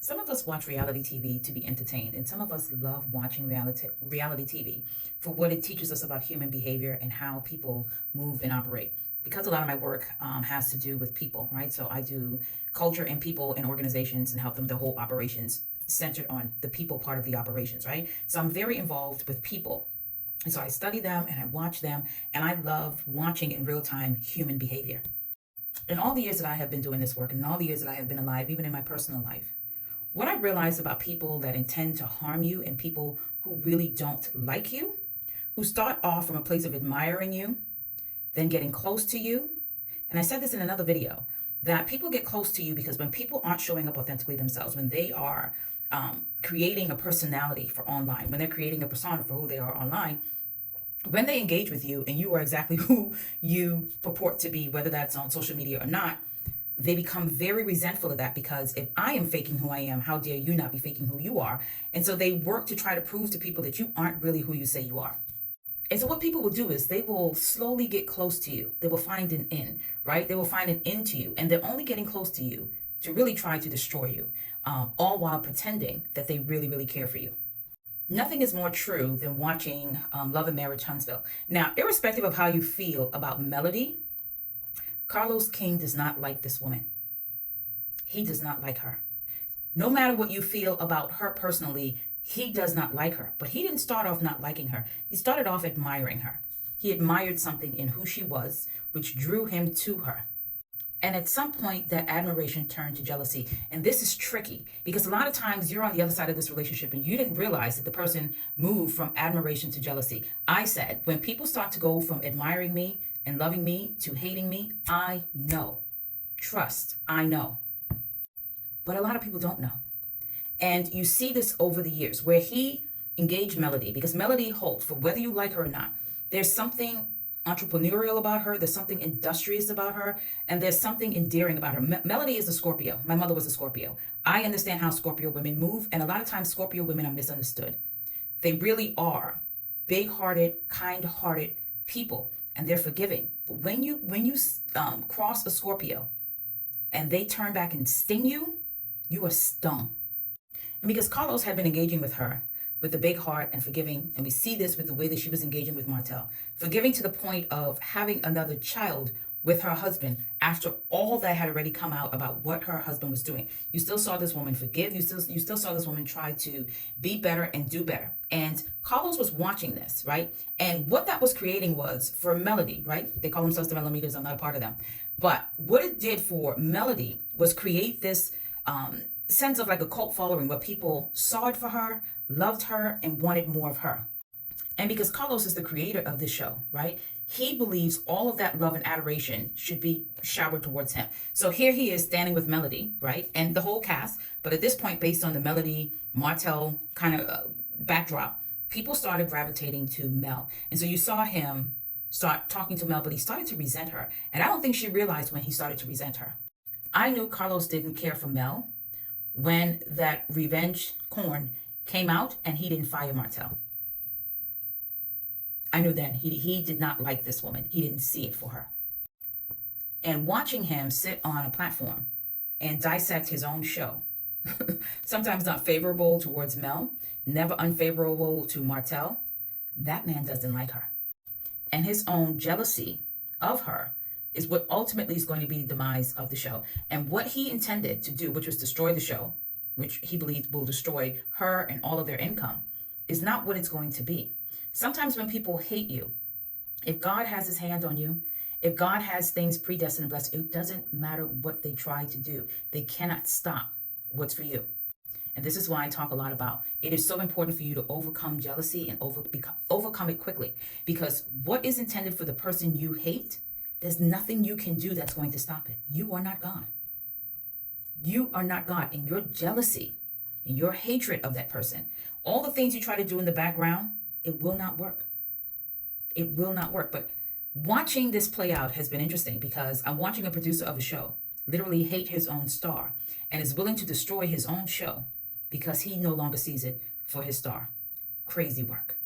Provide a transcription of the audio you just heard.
Some of us watch reality TV to be entertained, and some of us love watching reality TV for what it teaches us about human behavior and how people move and operate. Because a lot of my work has to do with people, right? So I do culture and people and organizations and help them the whole operations centered on the people part of the operations, right? So I'm very involved with people. And so I study them and I watch them, and I love watching in real time human behavior. In all the years that I have been doing this work, and in all the years that I have been alive, even in my personal life, what I realized about people that intend to harm you and people who really don't like you, who start off from a place of admiring you, then getting close to you. And I said this in another video, that people get close to you because when people aren't showing up authentically themselves, when they are creating a personality for online, when they're creating a persona for who they are online, when they engage with you and you are exactly who you purport to be, whether that's on social media or not, they become very resentful of that, because if I am faking who I am, how dare you not be faking who you are? And so they work to try to prove to people that you aren't really who you say you are. And so what people will do is they will slowly get close to you. They will find an in, right? They will find an in to you, and they're only getting close to you to really try to destroy you, all while pretending that they really, really care for you. Nothing is more true than watching Love and Marriage Huntsville. Now, irrespective of how you feel about Melody, Carlos King does not like this woman. He does not like her. No matter what you feel about her personally, he does not like her. But he didn't start off not liking her. He started off admiring her. He admired something in who she was, which drew him to her. And at some point, that admiration turned to jealousy. And this is tricky because a lot of times you're on the other side of this relationship and you didn't realize that the person moved from admiration to jealousy. I said, when people start to go from admiring me and loving me to hating me, I know. Trust, I know. But a lot of people don't know. And you see this over the years where he engaged Melody, because Melody Holt, for whether you like her or not, there's something entrepreneurial about her, there's something industrious about her, and there's something endearing about her. Melody is a Scorpio. My mother was a Scorpio. I understand how Scorpio women move, and a lot of times Scorpio women are misunderstood. They really are big-hearted, kind-hearted people, and they're forgiving. But when you cross a Scorpio and they turn back and sting you, you are stung. And because Carlos had been engaging with her with the big heart and forgiving, and we see this with the way that she was engaging with Martell, forgiving to the point of having another child with her husband after all that had already come out about what her husband was doing. You still saw this woman forgive. You still saw this woman try to be better and do better. And Carlos was watching this, right? And what that was creating was for Melody, right? They call themselves the Melometers. I'm not a part of them. But what it did for Melody was create this sense of like a cult following where people saw it for her, loved her, and wanted more of her. And because Carlos is the creator of this show, right? He believes all of that love and adoration should be showered towards him. So here he is standing with Melody, right? And the whole cast. But at this point, based on the Melody Martell kind of backdrop, people started gravitating to Mel. And so you saw him start talking to Mel, but he started to resent her. And I don't think she realized when he started to resent her. I knew Carlos didn't care for Mel when that revenge corn came out and he didn't fire Martell. I knew then he did not like this woman. He didn't see it for her. And watching him sit on a platform and dissect his own show, sometimes not favorable towards Mel, never unfavorable to Martell, that man doesn't like her. And his own jealousy of her is what ultimately is going to be the demise of the show. And what he intended to do, which was destroy the show, which he believes will destroy her and all of their income, is not what it's going to be. Sometimes when people hate you, if God has his hand on you, if God has things predestined and blessed, it doesn't matter what they try to do. They cannot stop what's for you. And this is why I talk a lot about it is so important for you to overcome jealousy and overcome it quickly. Because what is intended for the person you hate, there's nothing you can do that's going to stop it. You are not God. You are not God. And your jealousy and your hatred of that person, all the things you try to do in the background, it will not work. It will not work. But watching this play out has been interesting because I'm watching a producer of a show literally hate his own star and is willing to destroy his own show because he no longer sees it for his star. Crazy work.